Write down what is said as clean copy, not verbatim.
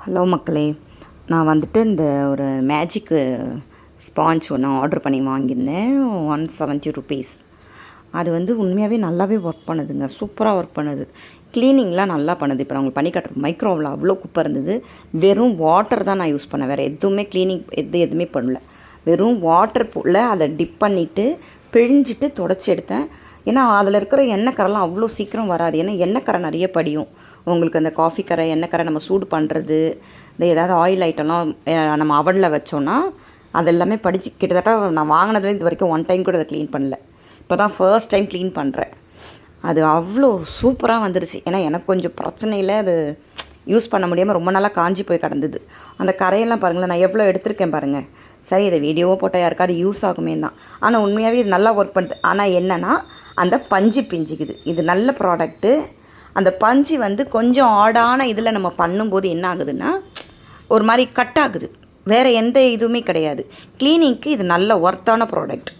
Hello மக்களே, நான் வந்துட்டு இந்த ஒரு மேஜிக்கு ஸ்பாஞ்ச் ஒன்று ஆர்டர் பண்ணி வாங்கியிருந்தேன். 170 ருபீஸ். அது வந்து உண்மையாகவே நல்லாவே ஒர்க் பண்ணுதுங்க. சூப்பராக ஒர்க் பண்ணுது. க்ளீனிங்லாம் நல்லா பண்ணுது. இப்போ நான் உங்களுக்கு பண்ணி காட்டுறேன். மைக்ரோவில் அவ்வளோ குப்பை இருந்தது. வெறும் வாட்டர் தான் நான் யூஸ் பண்ணேன். வேறு எதுவுமே க்ளீனிங் எதுவுமே பண்ணல. வெறும் வாட்டர் போல் அதை டிப் பண்ணிவிட்டு பிழிஞ்சிட்டு தொடச்சி எடுத்தேன். ஏன்னா அதில் இருக்கிற எண்ணெய் கரைலாம் அவ்வளோ சீக்கிரம் வராது. ஏன்னா எண்ணெய் கரை நிறைய படியும். உங்களுக்கு அந்த காஃபி கரை, எண்ணெய் கரை, நம்ம சூடு பண்ணுறது, இந்த ஏதாவது ஆயில் ஐட்டம்லாம் நம்ம அவனில் வச்சோன்னா அதெல்லாமே படித்து கிட்டத்தட்ட நான் வாங்கினதுலேருந்து இது வரைக்கும் ஒன் டைம் கூட அதை க்ளீன் பண்ணல. இப்போ தான் ஃபர்ஸ்ட் டைம் க்ளீன் பண்ணுறேன். அது அவ்வளோ சூப்பராக வந்துடுச்சு. ஏன்னா எனக்கு கொஞ்சம் பிரச்சனையில் அது யூஸ் பண்ண முடியாமல் ரொம்ப நாளாக காஞ்சி போய் கிடந்தது. அந்த கரையெல்லாம் பாருங்களேன், நான் எவ்வளோ எடுத்திருக்கேன் பாருங்கள். சரி, இதை வீடியோவோ போட்டால் யாருக்காவது யூஸ் ஆகுமே தான். ஆனால் உண்மையாகவே இது நல்லா ஒர்க் பண்ணுது. ஆனால் என்னென்னா அந்த பஞ்சு பிஞ்சிக்குது. இது நல்ல ப்ராடக்ட்டு. அந்த பஞ்சு வந்து கொஞ்சம் ஆடான இதில் நம்ம பண்ணும்போது என்ன ஆகுதுன்னா ஒரு மாதிரி கட் ஆகுது. வேறு எந்த இதுவுமே கிடையாது. க்ளீனிங்க்கு இது நல்ல ஒர்த்தான ப்ராடக்ட்.